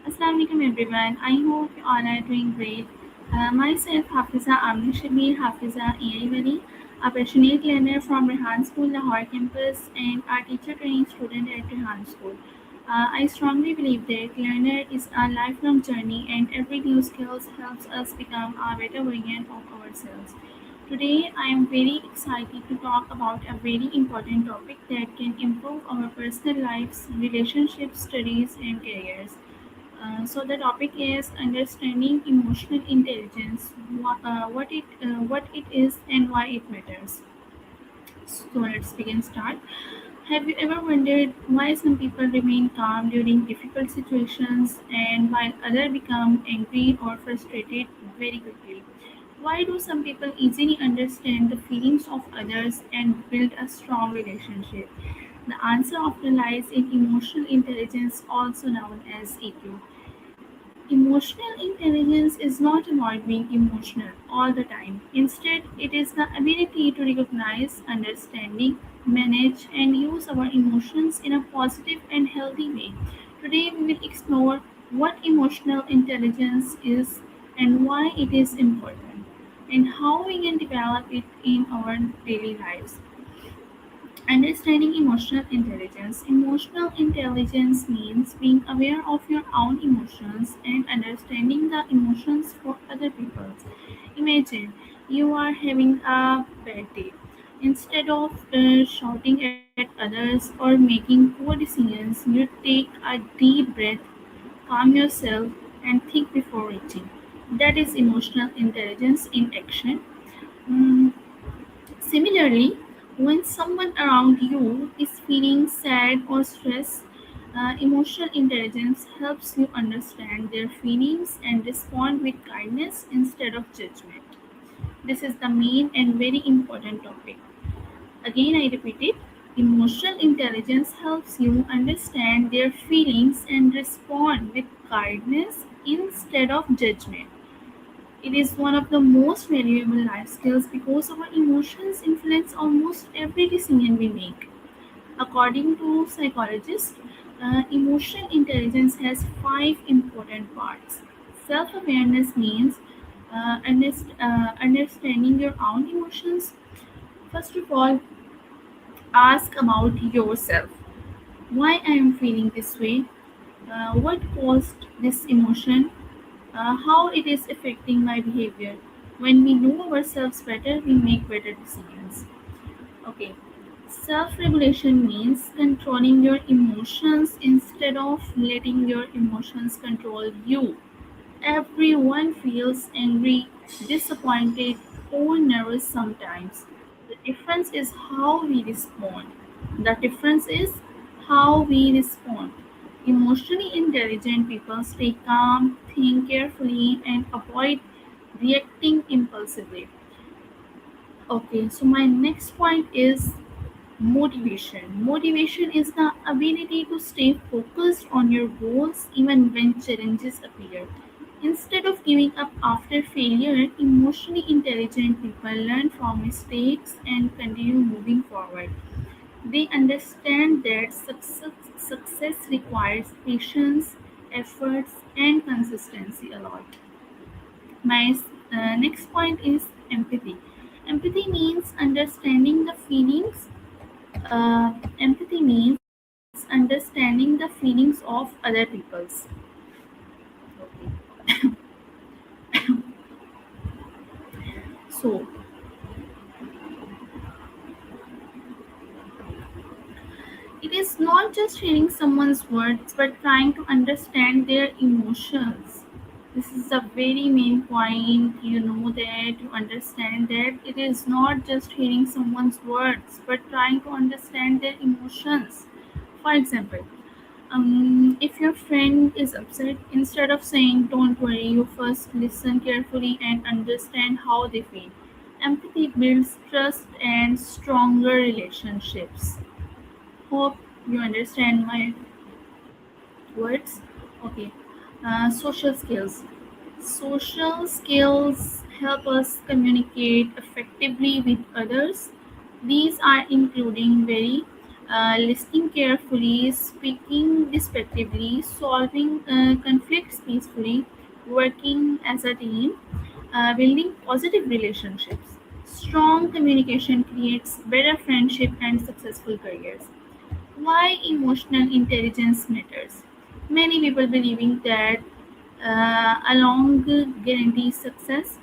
Assalamu alaikum everyone. I hope you all are doing great. Myself Hafiza Amni Shabir Hafiza AI Wali, a passionate learner from Rehan School Lahore campus and a teacher training student at Rehan School. I strongly believe that learner is a lifelong journey and every new skills helps us become a better version of ourselves. Today I am very excited to talk about a very important topic that can improve our personal lives, relationships, studies and careers. So the topic is understanding emotional intelligence, what it is and why it matters. So let's begin. Start. Have you ever wondered why some people remain calm during difficult situations and while others become angry or frustrated very quickly? Why do some people easily understand the feelings of others and build a strong relationship? The answer often lies in emotional intelligence, also known as EQ. Emotional intelligence is not about being emotional all the time. Instead, it is the ability to recognize, understanding, manage, and use our emotions in a positive and healthy way. Today, we will explore what emotional intelligence is and why it is important, and how we can develop it in our daily lives. Understanding emotional intelligence. Emotional intelligence means being aware of your own emotions and understanding the emotions for other people. Imagine you are having a bad day. Instead of shouting at others or making poor decisions, you take a deep breath, calm yourself, and think before reaching. That is emotional intelligence in action. Mm, Similarly, when someone around you is feeling sad or stressed, emotional intelligence helps you understand their feelings and respond with kindness instead of judgment. This is the main and very important topic. Again, I repeat it. Emotional intelligence helps you understand their feelings and respond with kindness instead of judgment. It is one of the most valuable life skills because our emotions influence almost every decision we make. According to psychologists, emotional intelligence has five important parts. Self awareness means understanding your own emotions. First of all, ask about yourself. Why I am feeling this way? What caused this emotion? How it is affecting my behavior. When we know ourselves better, we make better decisions. Okay. Self regulation means controlling your emotions instead of letting your emotions control you. Everyone feels angry, disappointed, or nervous sometimes. The difference is how we respond. The difference is how we respond. Emotionally intelligent people stay calm, think carefully, and avoid reacting impulsively. Okay, so my next point is motivation. Motivation is the ability to stay focused on your goals even when challenges appear. Instead of giving up after failure, emotionally intelligent people learn from mistakes and continue moving forward. They understand that success requires patience, efforts, and consistency a lot. My next point is empathy. Empathy means understanding the feelings empathy means understanding the feelings of other people's. So, it is not just hearing someone's words but trying to understand their emotions. This is a very main point, that to understand that it is not just hearing someone's words but trying to understand their emotions. For example, if your friend is upset, instead of saying, "Don't worry," you first listen carefully and understand how they feel. Empathy builds trust and stronger relationships. Hope you understand my words. Okay. Social skills. Social skills help us communicate effectively with others. These are including very listening carefully, speaking respectively, solving conflicts peacefully, working as a team, building positive relationships. Strong communication creates better friendship and successful careers. Why emotional intelligence matters? Many people believing that along guarantees success.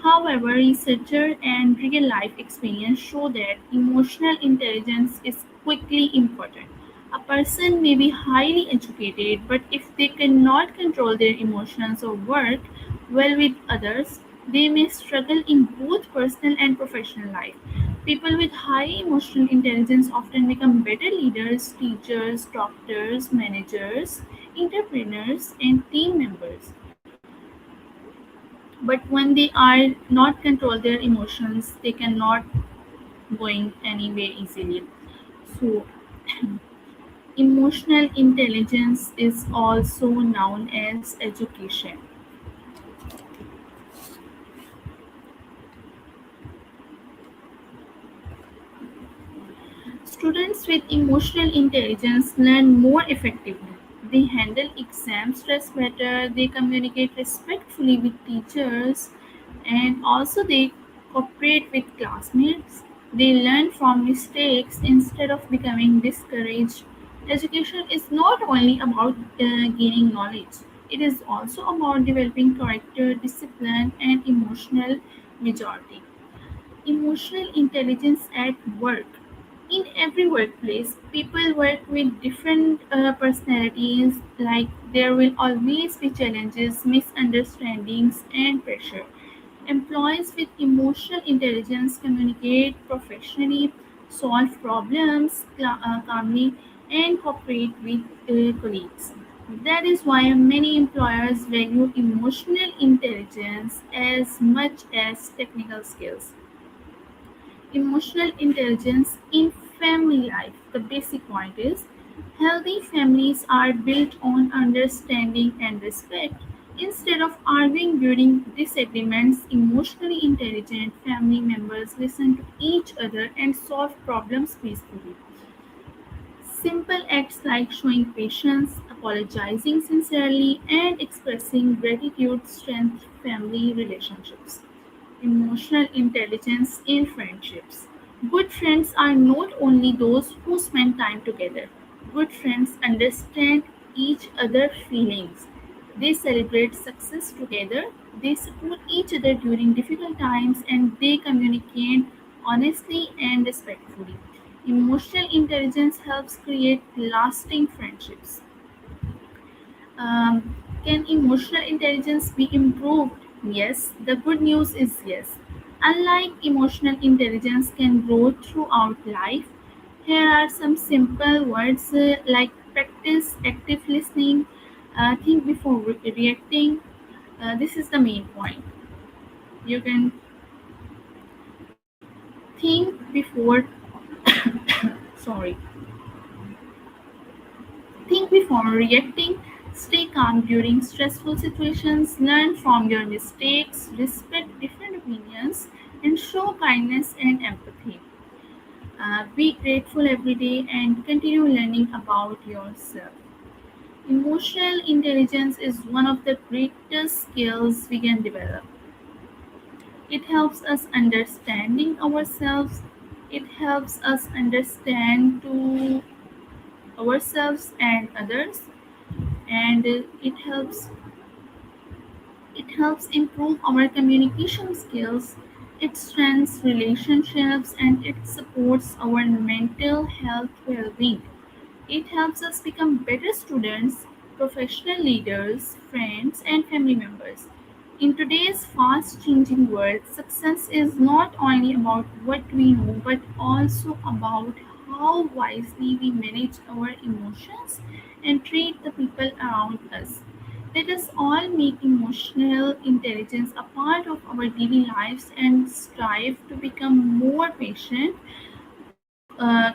However, researcher and real life experience show that emotional intelligence is quickly important. A person may be highly educated, but if they cannot control their emotions or work well with others, they may struggle in both personal and professional life. People with high emotional intelligence often become better leaders, teachers, doctors, managers, entrepreneurs, and team members. But when they are not control their emotions, they cannot going anywhere easily. So emotional intelligence is also known as education. Students with emotional intelligence learn more effectively. They handle exam stress better, they communicate respectfully with teachers, and also they cooperate with classmates. They learn from mistakes instead of becoming discouraged. Education is not only about gaining knowledge, it is also about developing character, discipline, and emotional maturity. Emotional intelligence at work. In every workplace, people work with different personalities, like there will always be challenges, misunderstandings, and pressure. Employees with emotional intelligence communicate professionally, solve problems calmly, and cooperate with colleagues. That is why many employers value emotional intelligence as much as technical skills. Emotional intelligence in family life. The basic point is healthy families are built on understanding and respect. Instead of arguing during disagreements, emotionally intelligent family members listen to each other and solve problems peacefully. Simple acts like showing patience, apologizing sincerely, and expressing gratitude strengthen family relationships. Emotional intelligence in friendships. Good friends are not only those who spend time together. Good friends understand each other's feelings. They celebrate success together, they support each other during difficult times, and they communicate honestly and respectfully. Emotional intelligence helps create lasting friendships. Can emotional intelligence be improved? Yes, the good news is yes. Unlike emotional intelligence can grow throughout life, here are some simple words like practice active listening, think before reacting. This is the main point. You can think before, sorry, think before reacting, stay calm during stressful situations, learn from your mistakes, respect different opinions, and show kindness and empathy. Be grateful every day and continue learning about yourself. Emotional intelligence is one of the greatest skills we can develop. It helps us understanding ourselves. It helps us understand to ourselves and others, and it helps improve our communication skills, it strengthens relationships, and it supports our mental health well-being. It helps us become better students, professional leaders, friends, and family members. In today's fast changing world, success is not only about what we know but also about how wisely we manage our emotions and treat the people around us. Let us all make emotional intelligence a part of our daily lives and strive to become more patient,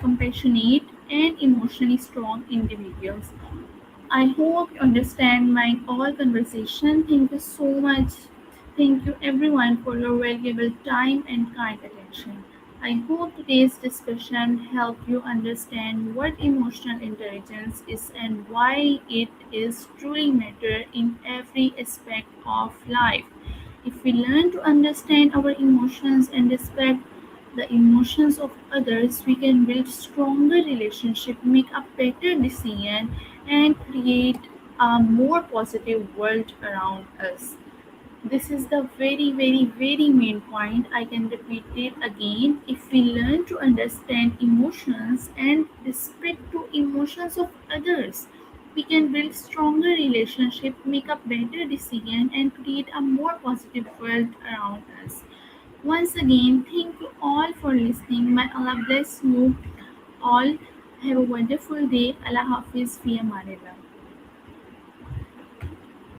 compassionate, and emotionally strong individuals. I hope you understand my all conversation. Thank you so much. Thank you everyone for your valuable time and kind attention. I hope today's discussion helped you understand what emotional intelligence is and why it is truly matter in every aspect of life. If we learn to understand our emotions and respect the emotions of others, we can build stronger relationship, make a better decision, and create a more positive world around us. This is the very main point. I can repeat it again. If we learn to understand emotions and respect to emotions of others, we can build stronger relationship, make a better decision, and create a more positive world around us. Once again, thank you all for listening. May Allah bless you all. Have a wonderful day. Allah Hafiz fi amanillah.